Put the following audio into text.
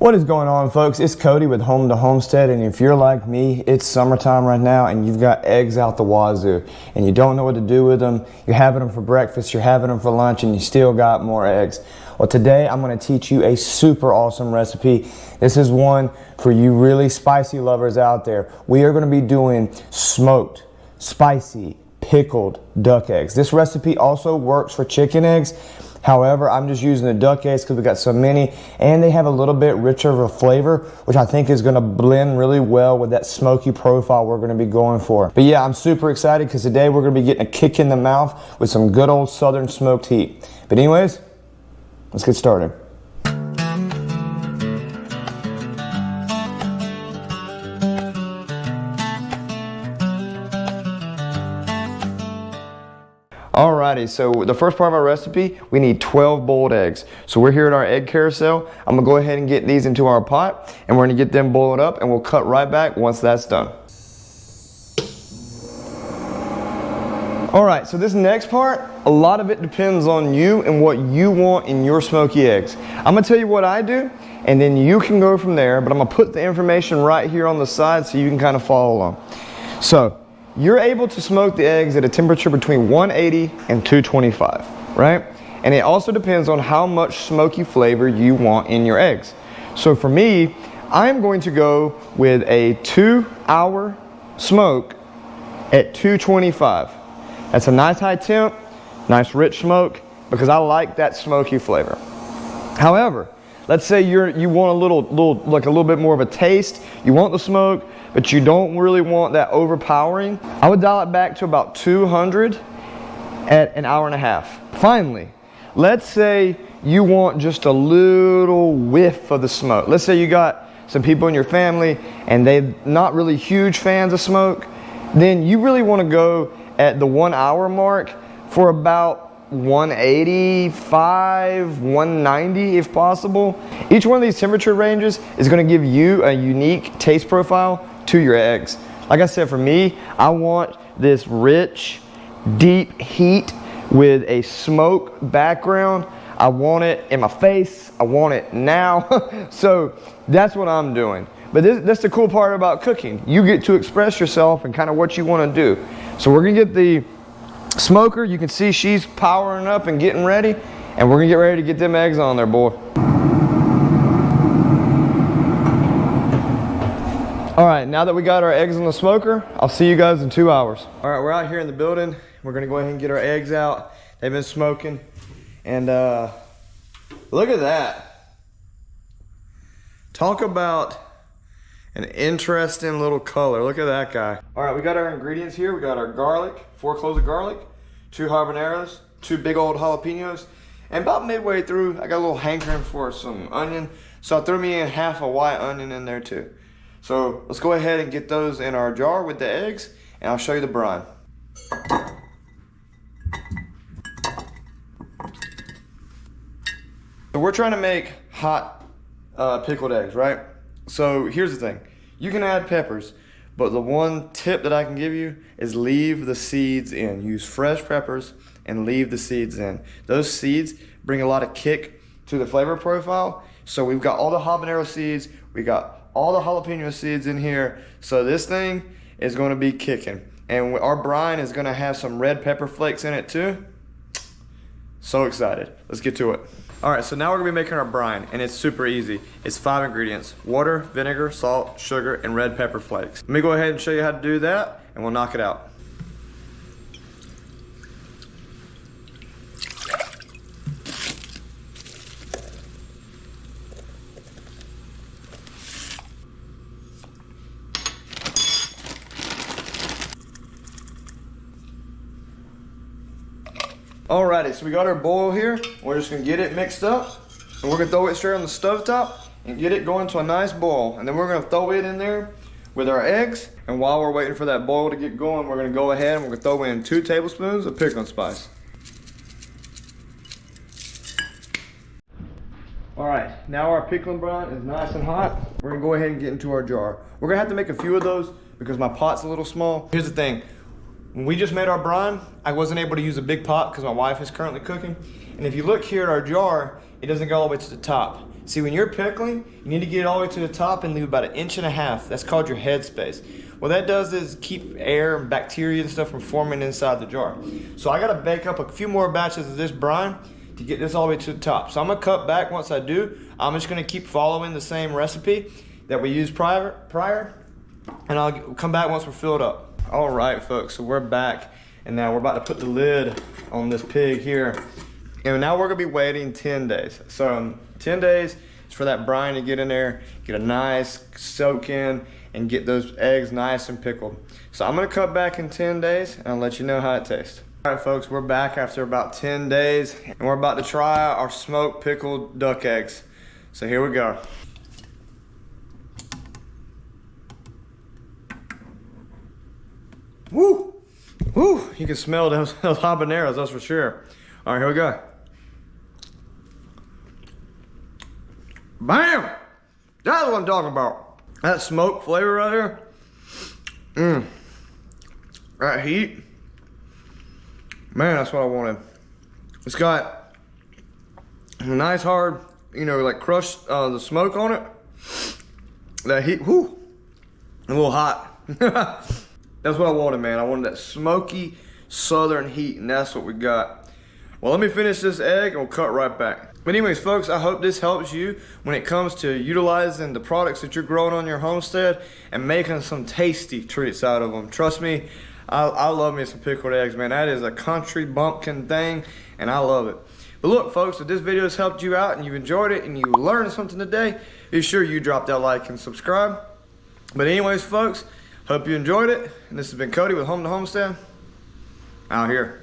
What is going on, folks? It's Cody with Homestead, and if you're like me, it's summertime right now and you've got eggs out the wazoo and you don't know what to do with them. You're having them for breakfast, you're having them for lunch, and you still got more eggs. Well, today I'm going to teach you a super awesome recipe. This is one for you really spicy lovers out there. We are going to be doing smoked, spicy, pickled duck eggs. This recipe also works for chicken eggs. However, I'm just using the duck eggs because we got so many, and they have a little bit richer of a flavor, which I think is going to blend really well with that smoky profile we're going to be going for. But yeah, I'm super excited because today we're going to be getting a kick in the mouth with some good old southern smoked heat. But anyways, let's get started. Alrighty, so the first part of our recipe, we need 12 boiled eggs. So we're here at our egg carousel. I'm gonna go ahead and get these into our pot, and we're gonna get them boiled up, and we'll cut right back once that's done. Alright, so this next part, a lot of it depends on you and what you want in your smoky eggs. I'm gonna tell you what I do, and then you can go from there, but I'm gonna put the information right here on the side so you can kind of follow along. So, you're able to smoke the eggs at a temperature between 180 and 225, right? And it also depends on how much smoky flavor you want in your eggs. So for me, I'm going to go with a 2-hour smoke at 225. That's a nice high temp, nice rich smoke, because I like that smoky flavor. However, let's say you want a little bit more of a taste, you want the smoke, but you don't really want that overpowering. I would dial it back to about 200 at an hour and a half. Finally, let's say you want just a little whiff of the smoke. Let's say you got some people in your family and they're not really huge fans of smoke. Then you really want to go at the 1 hour mark for about 185, 190 if possible. Each one of these temperature ranges is going to give you a unique taste profile to your eggs. Like I said, for me, I want this rich, deep heat with a smoke background. I want it in my face. I want it now. So that's what I'm doing. But that's the cool part about cooking. You get to express yourself and kind of what you want to do. So we're going to get the smoker. You can see she's powering up and getting ready. And we're going to get ready to get them eggs on there, boy. Alright, now that we got our eggs in the smoker, I'll see you guys in 2 hours. Alright, we're out here in the building. We're going to go ahead and get our eggs out. They've been smoking. And look at that. Talk about an interesting little color. Look at that guy. Alright, we got our ingredients here. We got our garlic, 4 cloves of garlic, 2 habaneros, 2 big old jalapeños. And about midway through, I got a little hankering for some onion. So I threw me in half a white onion in there too. So let's go ahead and get those in our jar with the eggs, and I'll show you the brine. So we're trying to make hot pickled eggs, right? So here's the thing. You can add peppers, but the one tip that I can give you is leave the seeds in. Use fresh peppers and leave the seeds in. Those seeds bring a lot of kick to the flavor profile. So we've got all the habanero seeds, we got all the jalapeno seeds in here. So this thing is going to be kicking. And our brine is going to have some red pepper flakes in it too. So excited. Let's get to it. Alright, so now we're going to be making our brine, and it's super easy. It's 5 ingredients: water, vinegar, salt, sugar, and red pepper flakes. Let me go ahead and show you how to do that, and we'll knock it out. Alrighty, so we got our boil here. We're just gonna get it mixed up, and we're gonna throw it straight on the stovetop and get it going to a nice boil. And then we're gonna throw it in there with our eggs. And while we're waiting for that boil to get going, we're gonna go ahead and we're gonna throw in 2 tablespoons of pickling spice. Alright, now our pickling brine is nice and hot. We're gonna go ahead and get into our jar. We're gonna have to make a few of those because my pot's a little small. Here's the thing. When we just made our brine, I wasn't able to use a big pot because my wife is currently cooking. And if you look here at our jar, it doesn't go all the way to the top. See, when you're pickling, you need to get it all the way to the top and leave about 1.5 inches. That's called your head space. What that does is keep air and bacteria and stuff from forming inside the jar. So I gotta bake up a few more batches of this brine to get this all the way to the top. So I'm gonna cut back once I do. I'm just gonna keep following the same recipe that we used prior, and I'll come back once we're filled up. All right, folks, so we're back, and now we're about to put the lid on this pig here. And now we're gonna be waiting 10 days. So 10 days is for that brine to get in there, get a nice soak in, and get those eggs nice and pickled. So I'm gonna cut back in 10 days, and I'll let you know how it tastes. All right, folks, we're back after about 10 days, and we're about to try our smoked pickled duck eggs. So here we go. Woo! Woo! You can smell those habaneros, that's for sure. All right, here we go. Bam! That's what I'm talking about. That smoke flavor right here. That heat. Man, that's what I wanted. It's got a nice hard, you know, like crushed the smoke on it. That heat, whoo, a little hot. That's what I wanted, man. I wanted that smoky southern heat, and that's what we got. Well, let me finish this egg and we'll cut right back. But anyways, folks, I hope this helps you when it comes to utilizing the products that you're growing on your homestead and making some tasty treats out of them. Trust me, I love me some pickled eggs, man. That is a country bumpkin thing, and I love it. But look, folks, if this video has helped you out and you enjoyed it and you learned something today, be sure you drop that like and subscribe. But anyways, folks, hope you enjoyed it. And this has been Cody with Home to Homestead. Out here.